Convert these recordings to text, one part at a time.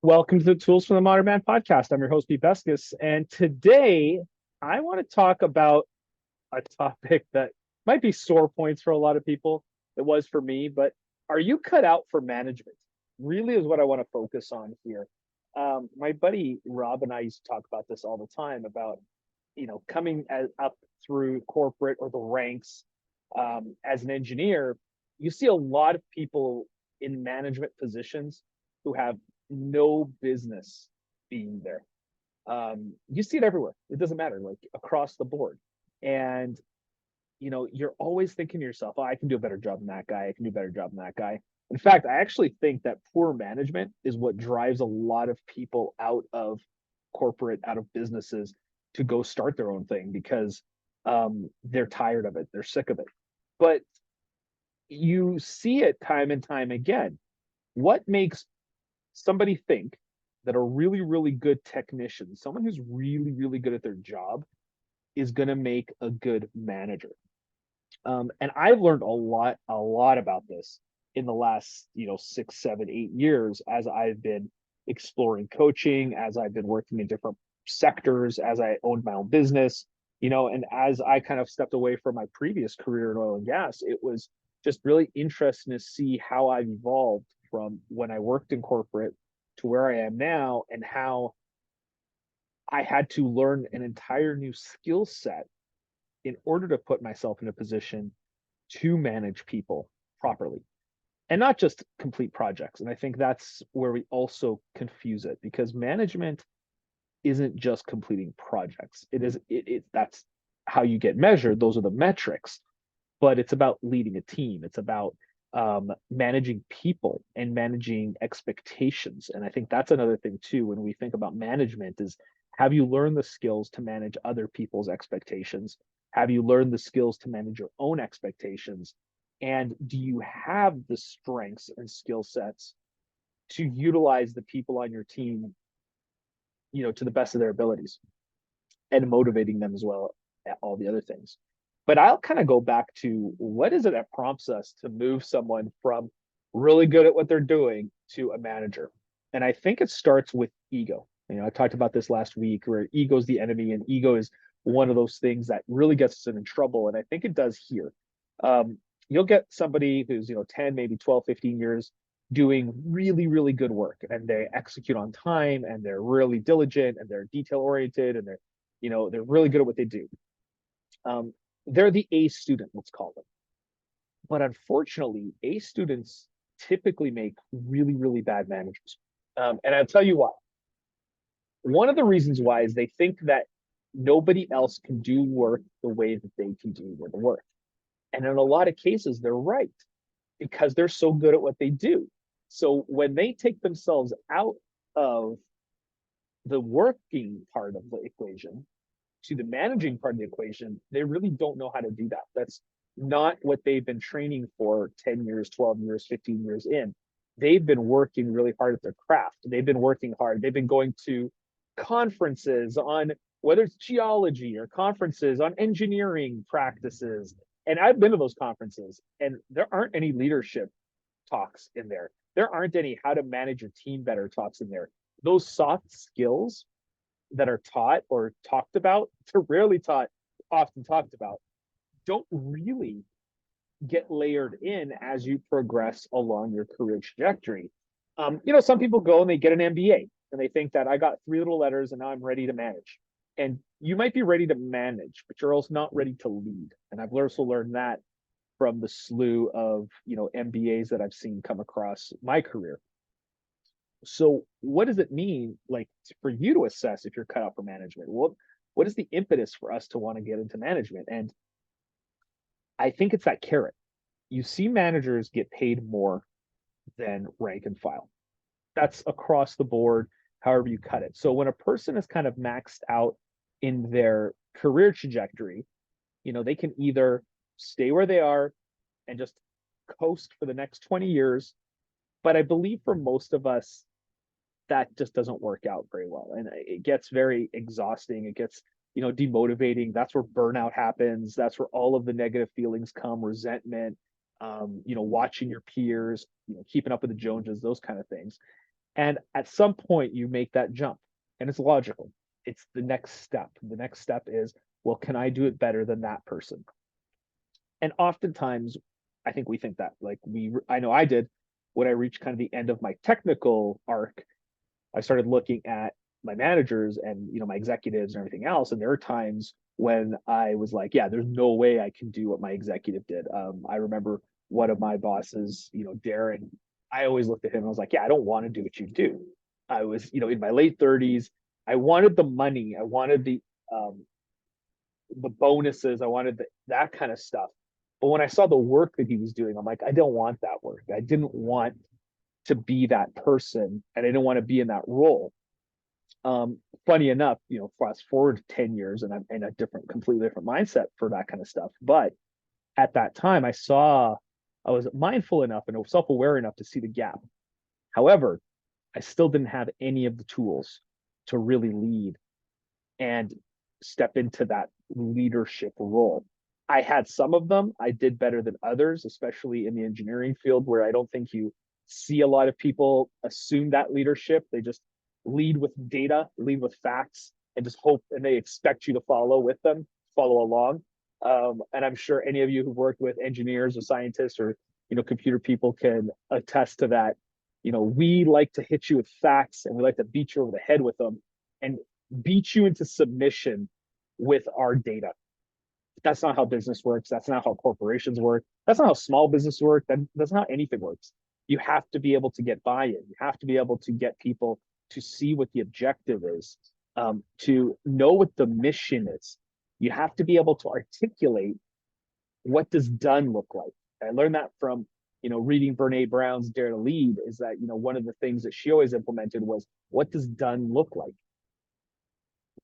Welcome to the Tools from the Modern Man podcast. I'm your host, Pete Beskis, and today I want to talk about a topic that might be sore points for a lot of people. It was for me, but are you cut out for management? Really is what I want to focus on here. My buddy Rob and I used to talk about this all the time about, coming up through corporate or the ranks as an engineer. You see a lot of people in management positions who have no business being there. You see it everywhere. It doesn't matter, like across the board. And you're always thinking to yourself, oh, I can do a better job than that guy. I can do a better job than that guy. In fact, I actually think that poor management is what drives a lot of people out of corporate, out of businesses to go start their own thing because they're tired of it. They're sick of it. But you see it time and time again. What makes somebody think that a really, really good technician, someone who's really, really good at their job, is going to make a good manager? And I've learned a lot about this in the last, 6, 7, 8 years as I've been exploring coaching, as I've been working in different sectors, as I owned my own business, and as I kind of stepped away from my previous career in oil and gas. It was just really interesting to see how I've evolved from when I worked in corporate to where I am now, and how I had to learn an entire new skill set in order to put myself in a position to manage people properly and not just complete projects. And I think that's where we also confuse it, because management isn't just completing projects. That's how you get measured. Those are the metrics, but it's about leading a team. It's about managing people and managing expectations. And I think that's another thing too, when we think about management, is have you learned the skills to manage other people's expectations? Have you learned the skills to manage your own expectations? And do you have the strengths and skill sets to utilize the people on your team, to the best of their abilities, and motivating them as well at all the other things? But I'll kind of go back to, what is it that prompts us to move someone from really good at what they're doing to a manager? And I think it starts with ego. I talked about this last week, where ego is the enemy, and ego is one of those things that really gets us in trouble. And I think it does here. You'll get somebody who's, 10, maybe 12, 15 years doing really, really good work, and they execute on time, and they're really diligent, and they're detail oriented, and they're really good at what they do. They're the A student, let's call them. But unfortunately, A students typically make really, really bad managers. And I'll tell you why. One of the reasons why is they think that nobody else can do work the way that they can do the work. And in a lot of cases, they're right, because they're so good at what they do. So when they take themselves out of the working part of the equation to the managing part of the equation, they really don't know how to do that. That's not what they've been training for 10 years, 12 years, 15 years in. They've been working really hard at their craft. They've been working hard. They've been going to conferences on, whether it's geology, or conferences on engineering practices. And I've been to those conferences, and there aren't any leadership talks in there. There aren't any how to manage your team better talks in there. Those soft skills that are taught or talked about, they're rarely taught, often talked about, don't really get layered in as you progress along your career trajectory. Some people go and they get an MBA, and they think that I got 3 little letters and now I'm ready to manage. And you might be ready to manage, but you're also not ready to lead. And I've also learned that from the slew of MBAs that I've seen come across my career. So what does it mean, like, for you to assess if you're cut out for management? What is the impetus for us to want to get into management? And I think it's that carrot. You see managers get paid more than rank and file. That's across the board, however you cut it. So when a person is kind of maxed out in their career trajectory, they can either stay where they are and just coast for the next 20 years. But I believe for most of us, that just doesn't work out very well. And it gets very exhausting. It gets, demotivating. That's where burnout happens. That's where all of the negative feelings come, resentment, watching your peers, keeping up with the Joneses, those kind of things. And at some point, you make that jump, and it's logical. It's the next step. The next step is, well, can I do it better than that person? And oftentimes, I think we think that, like I know I did when I reached kind of the end of my technical arc. I started looking at my managers and my executives and everything else. And there were times when I was like, yeah, there's no way I can do what my executive did. I remember one of my bosses, Darren. I always looked at him and I was like, yeah, I don't want to do what you do. I was, in my late 30s. I wanted the money. I wanted the bonuses. I wanted that kind of stuff. But when I saw the work that he was doing, I'm like, I don't want that work. I didn't want to be that person, and I didn't want to be in that role. Funny enough, fast forward 10 years and I'm in a completely different mindset for that kind of stuff. But at that time, I was mindful enough and self-aware enough to see the gap. However, I still didn't have any of the tools to really lead and step into that leadership role. I had some of them. I did better than others, especially in the engineering field, where I don't think you see a lot of people assume that leadership. They just lead with data, lead with facts, and just hope, and they expect you to follow with them, follow along. And I'm sure any of you who've worked with engineers or scientists or computer people can attest to that. We like to hit you with facts and we like to beat you over the head with them and beat you into submission with our data. That's not how business works. That's not how corporations work. That's not how small business work. That's not how anything works. You have to be able to get buy-in. You have to be able to get people to see what the objective is, to know what the mission is. You have to be able to articulate what does done look like. I learned that from reading Brene Brown's Dare to Lead. Is that one of the things that she always implemented was, what does done look like?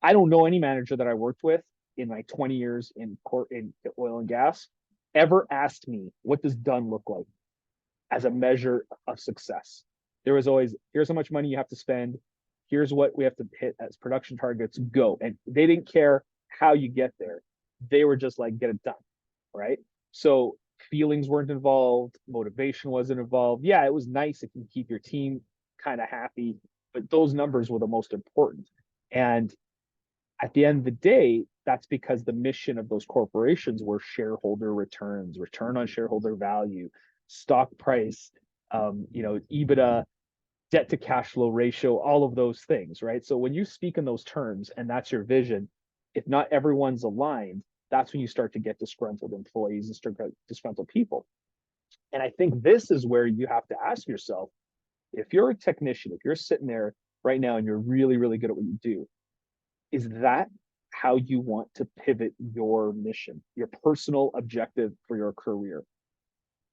I don't know any manager that I worked with in my 20 years in oil and gas ever asked me, what does done look like as a measure of success? There was always, here's how much money you have to spend. Here's what we have to hit as production targets, go. And they didn't care how you get there. They were just like, get it done, right? So feelings weren't involved. Motivation wasn't involved. Yeah, it was nice if you keep your team kind of happy, but those numbers were the most important. And at the end of the day, that's because the mission of those corporations were shareholder returns, return on shareholder value, stock price, EBITDA, debt to cash flow ratio, all of those things, right? So when you speak in those terms and that's your vision, if not everyone's aligned, that's when you start to get disgruntled employees and start disgruntled people. And I think this is where you have to ask yourself, if you're a technician, if you're sitting there right now and you're really, really good at what you do, is that how you want to pivot your mission, your personal objective for your career?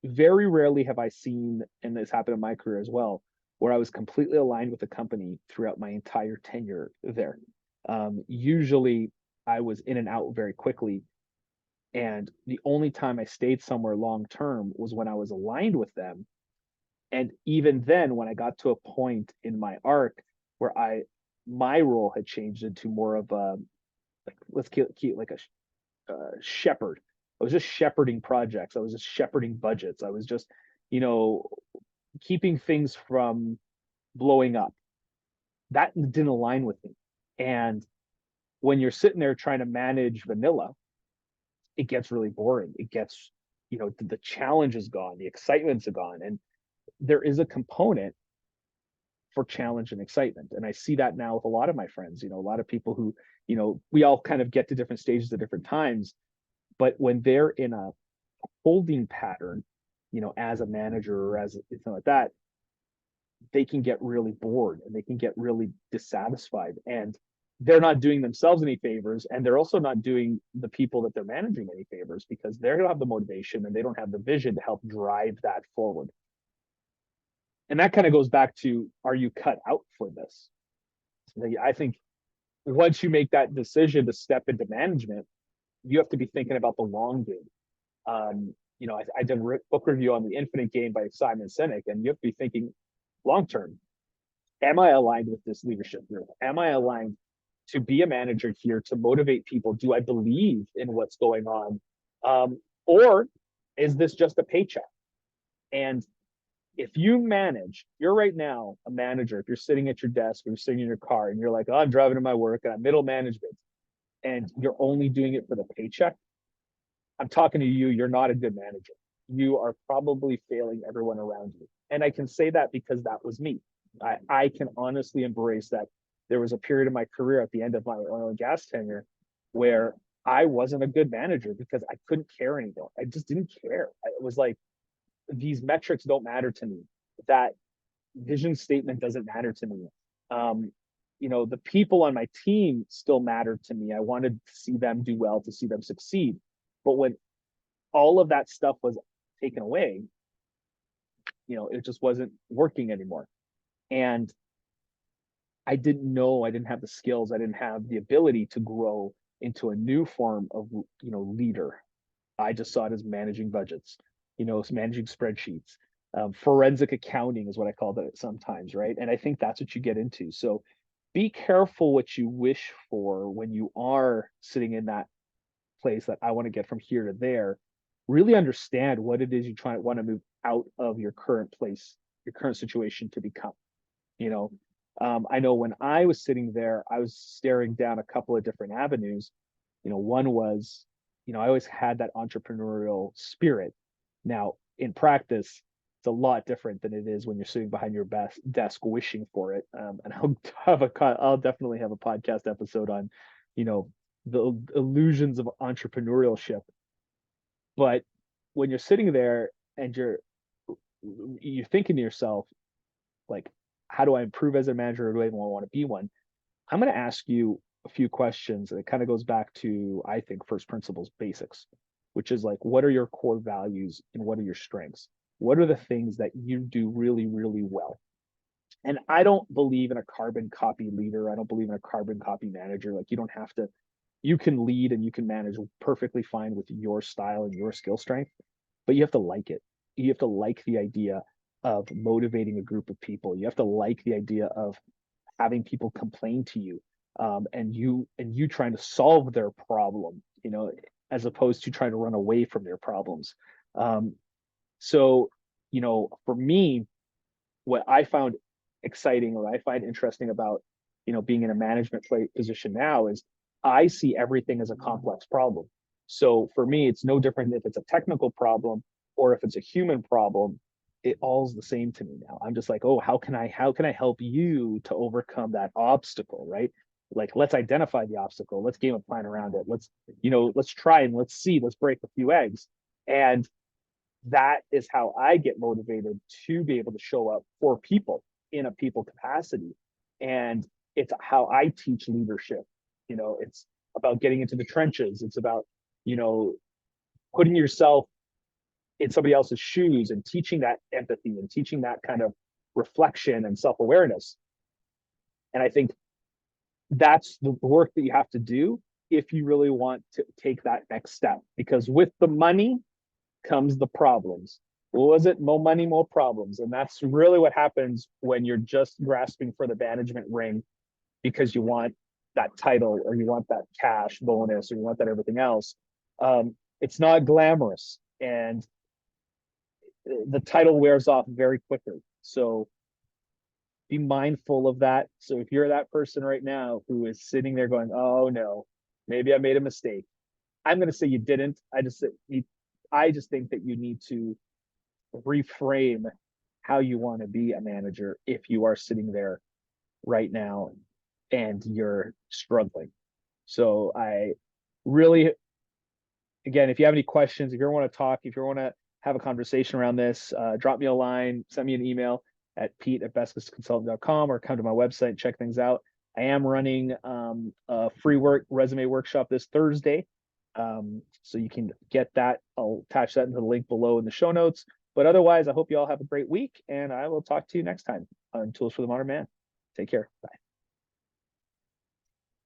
Very rarely have I seen, and this happened in my career as well, where I was completely aligned with the company throughout my entire tenure there. Usually I was in and out very quickly. And the only time I stayed somewhere long term was when I was aligned with them. And even then, when I got to a point in my arc where my role had changed into more of a, like, let's keep like a shepherd. I was just shepherding projects. I was just shepherding budgets. I was just, keeping things from blowing up. That didn't align with me. And when you're sitting there trying to manage vanilla, it gets really boring. It gets, the challenge is gone, the excitement's gone. And there is a component for challenge and excitement. And I see that now with a lot of my friends, a lot of people who, we all kind of get to different stages at different times. But when they're in a holding pattern, as a manager or as something like that, they can get really bored and they can get really dissatisfied. And they're not doing themselves any favors. And they're also not doing the people that they're managing any favors, because they don't have the motivation and they don't have the vision to help drive that forward. And that kind of goes back to, are you cut out for this? I think once you make that decision to step into management, you have to be thinking about the long game. I did a book review on The Infinite Game by Simon Sinek, and you have to be thinking long term. Am I aligned with this leadership group? Am I aligned to be a manager here to motivate people? Do I believe in what's going on? Or is this just a paycheck? And If you manage, you're right now a manager. If you're sitting at your desk or you're sitting in your car and you're like, oh, I'm driving to my work and I'm middle management and you're only doing it for the paycheck, I'm talking to you. You're not a good manager. You are probably failing everyone around you. And I can say that because that was me. I can honestly embrace that. There was a period of my career at the end of my oil and gas tenure where I wasn't a good manager because I couldn't care anymore. I just didn't care. It was like, these metrics don't matter to me. That vision statement doesn't matter to me. Um, the people on my team still mattered to me. I wanted to see them do well, to see them succeed. But when all of that stuff was taken away, it just wasn't working anymore. And I didn't know, I didn't have the skills, I didn't have the ability to grow into a new form of, leader. I just saw it as managing budgets, managing spreadsheets. Forensic accounting is what I call it sometimes, right? And I think that's what you get into. So be careful what you wish for when you are sitting in that place that I want to get from here to there. Really understand what it is you want to move out of your current place, your current situation to become. You know, I know when I was sitting there, I was staring down a couple of different avenues. One was, I always had that entrepreneurial spirit. Now, in practice, it's a lot different than it is when you're sitting behind your desk wishing for it. And I'll definitely have a podcast episode on, you know, the illusions of entrepreneurship. But when you're sitting there and you're thinking to yourself, like, how do I improve as a manager, or do I even want to be one? I'm going to ask you a few questions, and it kind of goes back to, I think, first principles basics, which is like, what are your core values and what are your strengths? What are the things that you do really, really well? And I don't believe in a carbon copy leader. I don't believe in a carbon copy manager. Like, you don't have to, you can lead and you can manage perfectly fine with your style and your skill strength, but you have to like it. You have to like the idea of motivating a group of people. You have to like the idea of having people complain to you, and you trying to solve their problem, as opposed to trying to run away from their problems. So for me, what I found exciting, or I find interesting about being in a management position now, is I see everything as a complex problem. So for me, it's no different if it's a technical problem or if it's a human problem. It all's the same to me now. I'm just like, oh, how can I help you to overcome that obstacle, right? Like, let's identify the obstacle, let's game a plan around it, let's try and let's see, let's break a few eggs. And that is how I get motivated to be able to show up for people in a people capacity. And it's how I teach leadership. It's about getting into the trenches. It's about, putting yourself in somebody else's shoes and teaching that empathy and teaching that kind of reflection and self-awareness. And I think that's the work that you have to do if you really want to take that next step, because with the money comes the problems. What was it? More money, more problems. And that's really what happens when you're just grasping for the management ring because you want that title or you want that cash bonus or you want that everything else. It's not glamorous, and the title wears off very quickly. So be mindful of that. So if you're that person right now who is sitting there going, oh no, maybe I made a mistake, I'm going to say you didn't. I just think that you need to reframe how you want to be a manager if you are sitting there right now and you're struggling. So I really, again, if you have any questions, if you want to talk, if you want to have a conversation around this, drop me a line, send me an email at pete@bestconsult.com, or come to my website and check things out. I am running a free resume workshop this Thursday. So you can get that. I'll attach that into the link below in the show notes. But otherwise, I hope you all have a great week, and I will talk to you next time on Tools for the Modern Man. Take care. Bye.